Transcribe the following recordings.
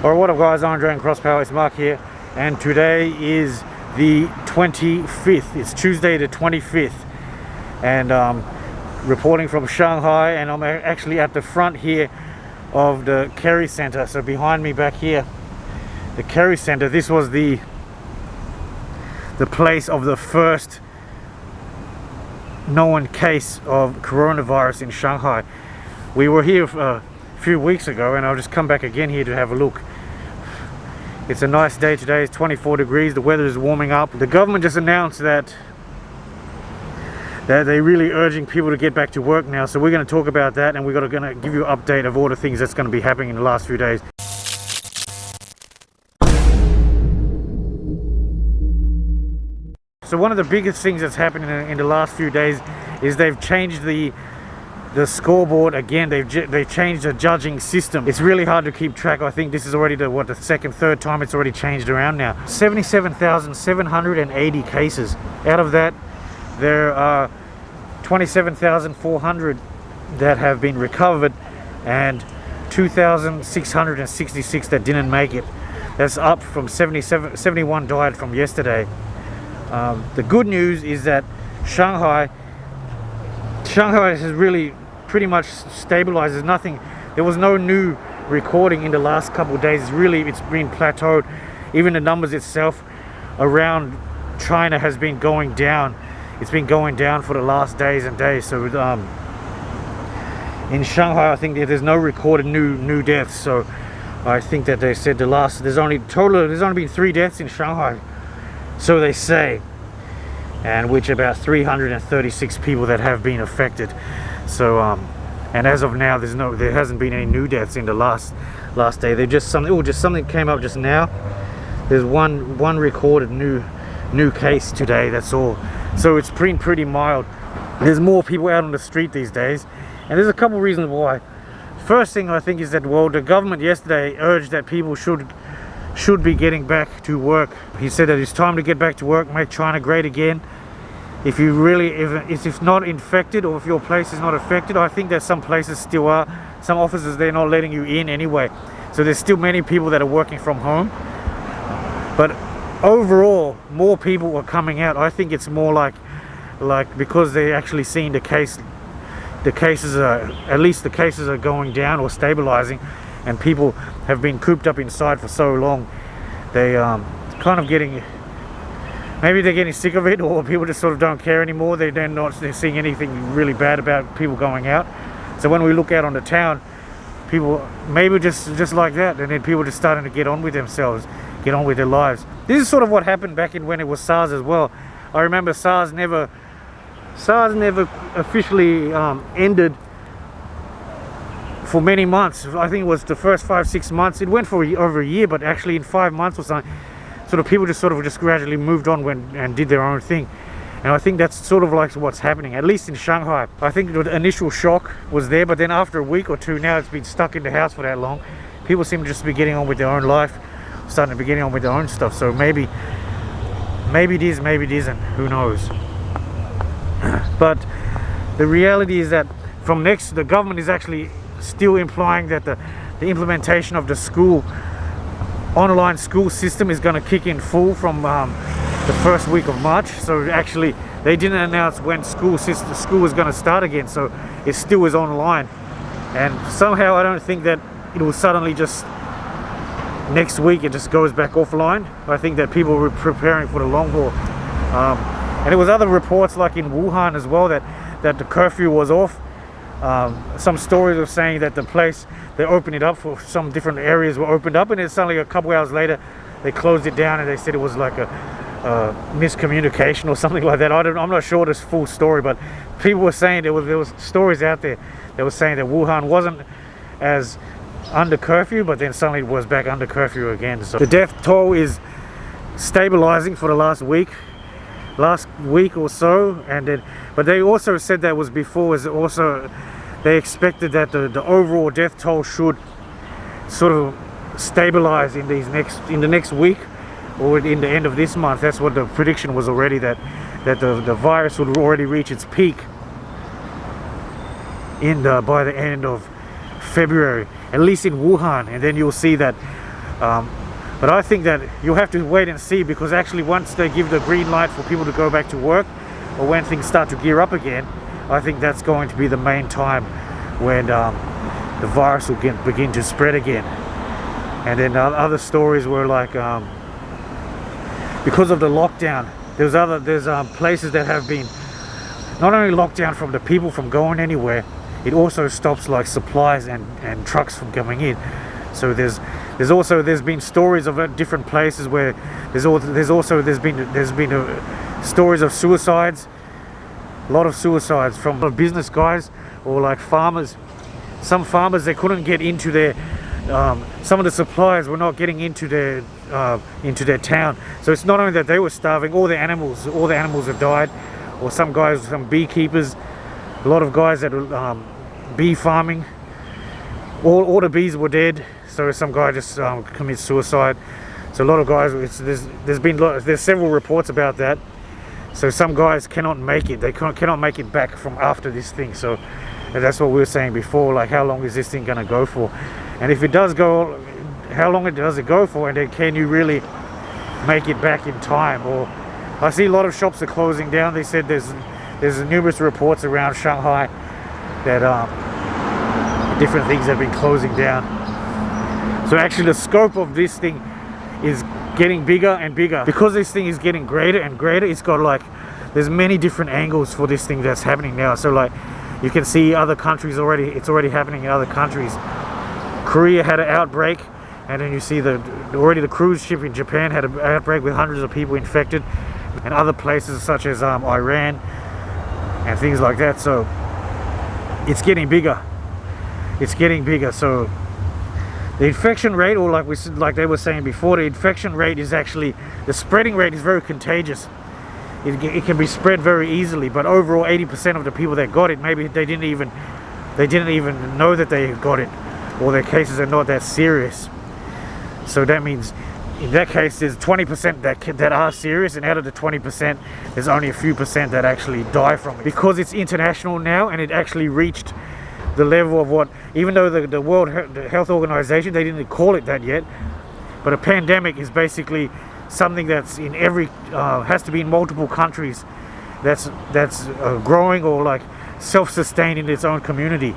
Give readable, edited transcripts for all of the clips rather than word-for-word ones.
Or what up guys, Andre and Crosspower, it's Mark here, and today is the 25th, it's Tuesday the 25th, and reporting from Shanghai, and I'm actually at the front here of the Kerry Center. So behind me back here, the Kerry Center, this was the place of the first known case of coronavirus in Shanghai. We were here a few weeks ago, and I'll just come back again here to have a look. It's a nice day today, it's 24 degrees, the weather is warming up. The government just announced that they're really urging people to get back to work now, so we're going to talk about that, and we're going to give you an update of all the things that's going to be happening in the last few days. So one of the biggest things that's happened in the last few days is they've changed the scoreboard again. They've changed the judging system. It's really hard to keep track. I think this is already the second, third time it's already changed around now. 77,780 cases. Out of that, there are 27,400 that have been recovered and 2,666 that didn't make it. That's up from 71 died from yesterday. The good news is that Shanghai has really pretty much stabilized. There was no new recording in the last couple of days. It's been plateaued. Even the numbers itself around China has been going down. It's been going down for the last days and days. So in Shanghai, I think that there's no recorded new deaths. So I think that they said there's only been 3 deaths in Shanghai, so they say, and which about 336 people that have been affected. So and as of now, there hasn't been any new deaths in the last day. They just something came up just now. There's one recorded new case today, that's all. So it's pretty mild. There's more people out on the street these days, and there's a couple reasons why. First thing I think is that, well, the government yesterday urged that people should be getting back to work. He said that it's time to get back to work, make China great again. If it's not infected, or if your place is not affected, I think that some places still are. Some offices, they're not letting you in anyway. So there's still many people that are working from home. But overall, more people are coming out. I think it's more like because they're actually seeing the cases are going down or stabilizing, and people have been cooped up inside for so long. They kind of maybe they're getting sick of it, or people just sort of don't care anymore. They're not seeing anything really bad about people going out. So when we look out on the town, people maybe just like that, and then people just starting to get on with themselves, get on with their lives. This is sort of what happened back when it was SARS as well. I remember SARS never officially ended for many months. I think it was the first 5-6 months. It went for over a year, but actually in 5 months or something, sort of people just gradually moved on and did their own thing. And I think that's sort of like what's happening, at least in Shanghai. I think the initial shock was there, but then after a week or two, now it's been stuck in the house for that long. People seem to just be getting on with their own life, starting to be getting on with their own stuff. So maybe it is, maybe it isn't, who knows. But the reality is that the government is actually still implying that the implementation of the online school system is going to kick in full from the first week of March. So actually they didn't announce when school is going to start again, so it still is online. And somehow I don't think that it will suddenly just next week it just goes back offline. I think that people were preparing for the long haul. And there was other reports like in Wuhan as well that the curfew was off. Some stories are saying that the place, they opened it up for some different areas were opened up, and then suddenly a couple hours later they closed it down, and they said it was like a miscommunication or something like that. I'm not sure this full story, but people were saying there was stories out there that were saying that Wuhan wasn't as under curfew, but then suddenly it was back under curfew again. So the death toll is stabilizing for the last week or so, but they also said that was before, they expected that the overall death toll should sort of stabilize in the next week or in the end of this month. That's what the prediction was already, that the virus would already reach its peak by the end of February, at least in Wuhan, and then you'll see that But I think that you'll have to wait and see, because actually once they give the green light for people to go back to work, or when things start to gear up again, I think that's going to be the main time when the virus will begin to spread again. And then other stories were like, because of the lockdown, there's places that have been not only locked down from the people from going anywhere, it also stops like supplies and trucks from coming in. So there's been stories of different places where there's been stories of suicides, a lot of suicides from business guys or like farmers. Some farmers, they couldn't get into their some of the suppliers were not getting into their town. So it's not only that they were starving, all the animals have died. Or some beekeepers, a lot of guys that were bee farming, all the bees were dead. So some guy just commits suicide. So a lot of guys, there's several reports about that. So some guys cannot make it. They cannot make it back from after this thing. So that's what we were saying before. Like, how long is this thing gonna go for? And if it does go, how long does it go for? And then can you really make it back in time? Or I see a lot of shops are closing down. They said there's numerous reports around Shanghai that different things have been closing down. So actually the scope of this thing is getting bigger and bigger. Because this thing is getting greater and greater, it's got like, there's many different angles for this thing that's happening now. So like, you can see other countries already, it's already happening in other countries. Korea had an outbreak, and then you see already the cruise ship in Japan had an outbreak with hundreds of people infected, and other places such as Iran and things like that. So it's getting bigger. It's getting bigger. So the infection rate, or like they were saying before, the infection rate is actually, the spreading rate is very contagious. It can be spread very easily, but overall 80% of the people that got it, maybe they didn't even know that they got it, or their cases are not that serious. So that means in that case there's 20% that are serious, and out of the 20% there's only a few percent that actually die from it. Because it's international now, and it actually reached the level of what, even though the World Health Organization, they didn't call it that yet, but a pandemic is basically something that's in every has to be in multiple countries, that's growing or like self-sustained in its own community.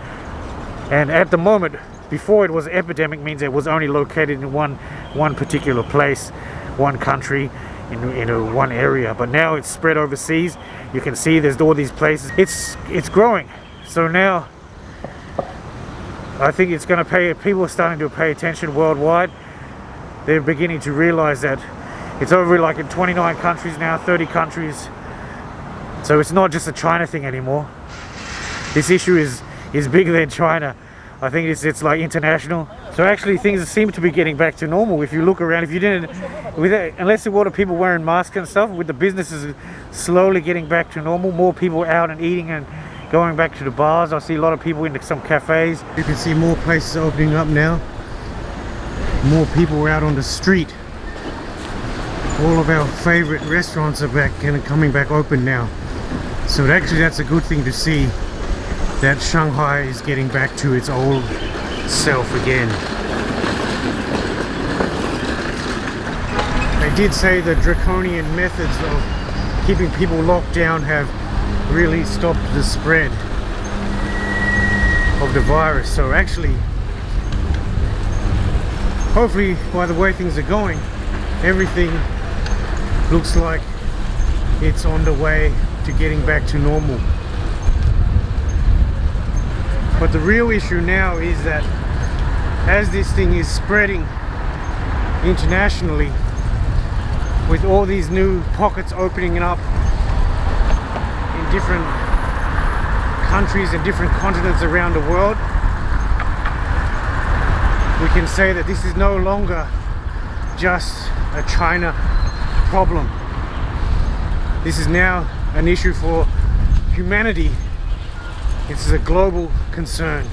And at the moment, before it was epidemic, means it was only located in one particular place, one country, in one area. But now it's spread overseas. You can see there's all these places. It's growing. So now I think it's going to pay. People are starting to pay attention worldwide. They're beginning to realize that it's over like in 29 countries now, 30 countries. So it's not just a China thing anymore. This issue is bigger than China. I think it's like international. So actually things seem to be getting back to normal. If you look around, if you didn't, unless there were people wearing masks and stuff, with the businesses slowly getting back to normal, more people out and eating and going back to the bars. I see a lot of people in some cafes. You can see more places opening up now. More people out on the street. All of our favorite restaurants are back and coming back open now. So actually that's a good thing to see, that Shanghai is getting back to its old self again. They did say the draconian methods of keeping people locked down have really stopped the spread of the virus. So actually, hopefully by the way things are going, everything looks like it's on the way to getting back to normal. But the real issue now is that as this thing is spreading internationally, with all these new pockets opening up in different countries and different continents around the world, we can say that this is no longer just a China problem. This is now an issue for humanity. This is a global concern.